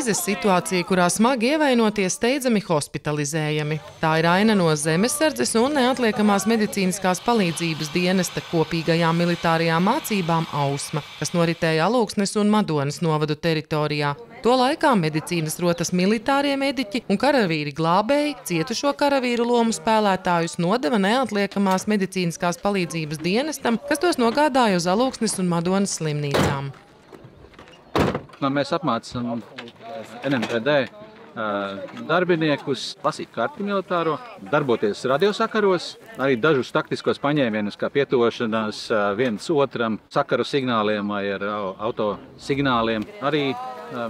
krīzes situācija, kurā smagi ievainotie steidzami hospitalizējami. Tā ir aina no Zemesardzes un neatliekamās medicīniskās palīdzības dienesta kopīgajām militārajām mācībām Ausma, kas noritēja Alūksnes un Madonas novadu teritorijā. To laikā medicīnas rotas militārie mediķi un karavīri glābēji cietušo karavīru lomu spēlētājus nodeva neatliekamās medicīniskās palīdzības dienestam, kas tos nogādāja uz Alūksnes un Madonas slimnīcām. Mēs apmācām NMPD darbiniekus lasīt karti militāro, darboties radiosakaros, arī dažus taktiskos paņēmienus, kā pietuvošanās viens otram, sakaru signāliem vai ar autosignāliem, arī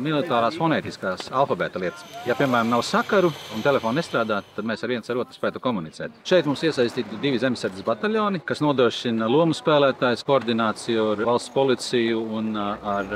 militārās fonētiskās alfabēta lietas. Ja, piemēram, nav sakaru un telefonu nestrādā, tad mēs ar otru spētu komunicēt. Šeit mums iesaistīti 2 Zemesardzes bataljoni, kas nodrošina lomu spēlētājs, koordināciju ar valsts policiju un ar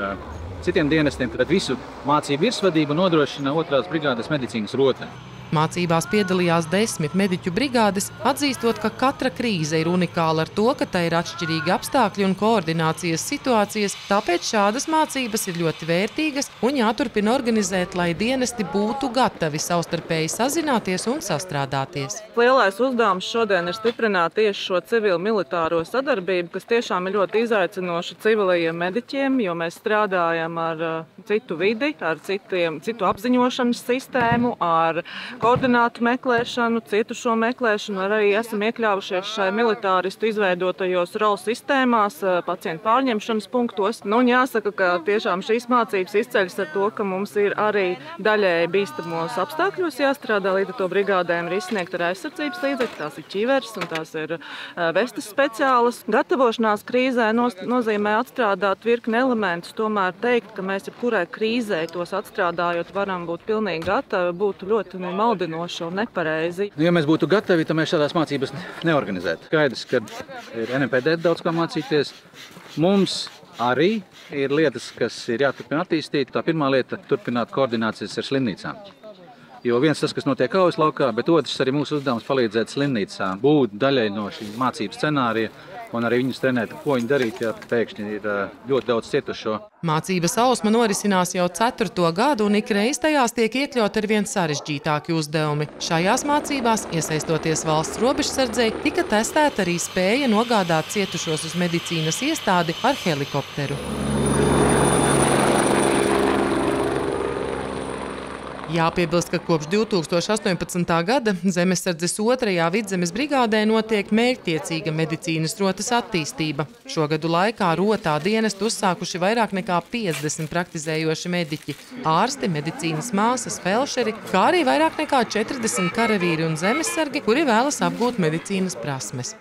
citiem dienestiem, tad visu mācību virsvadību nodrošina 2. brigādes medicīnas rote. Mācībās piedalījās 10 mediķu brigādes, atzīstot, ka katra krīze ir unikāla ar to, ka tai ir atšķirīgi apstākļi un koordinācijas situācijas, tāpēc šādas mācības ir ļoti vērtīgas un jāturpina organizēt, lai dienesti būtu gatavi savstarpēji sazināties un sastrādāties. Lielais uzdevums šodien ir stiprināt tieši šo civil-militāro sadarbību, kas tiešām ir ļoti izaicinoša civilajiem mediķiem, jo mēs strādājam ar citu vidi, ar citu apziņošanas sistēmu, ar koordinātu meklēšanu, cietušo meklēšanu, arī esam iekļāvušies šai militāristu izveidotajos rolu sistēmās, pacientu pārņemšanas punktos. Un jāsaka, ka tiešām šīs mācības izceļas ar to, ka mums ir arī daļēji bīstamos apstākļos jāstrādā, līdz ar to brigādēm ir izsniegta ar aizsardzības līdzekļi, tās ir ķivers un tās ir vestes speciālas. Gatavošanās krīzē nozīmē atstrādāt virkni elementus, tomēr teikt, ka mēs jebkurai krīzē tos atstrādājot varam būt pilnīgi gatavi, būtu ļoti maldinoši un nepareizi. Ja mēs būtu gatavi, tad mēs šādās mācības neorganizētu. Skaidrs, ka ir NMPD daudz kā mācīties. Mums arī ir lietas, kas ir jāturpina attīstīt. Tā pirmā lieta – turpināt koordinācijas ar slimnīcām. Jo viens tas, kas notiek kaujas laukā, bet otrs arī mūsu uzdevums palīdzēt slimnīcām būt daļai no šī mācību scenārija un arī viņus trenēt, ko viņi darīt, ja pēkšņi ir ļoti daudz cietušo. Mācības Ausma norisinās jau 4. gadu un ikreiz tajās tiek iekļaut arvien sarežģītāki uzdevumi. Šajās mācībās, iesaistoties valsts robežsardzei, tika testēta arī spēja nogādāt cietušos uz medicīnas iestādi ar helikopteru. Jāpiebilst, ka kopš 2018. gada Zemesardzes 2. Vidzemes brigādē notiek mērķtiecīga medicīnas rotas attīstība. Šo gadu laikā rotā dienestu uzsākuši vairāk nekā 50 praktizējoši mediķi, ārsti, medicīnas māsas, felšeri, kā arī vairāk nekā 40 karavīri un zemesargi, kuri vēlas apgūt medicīnas prasmes.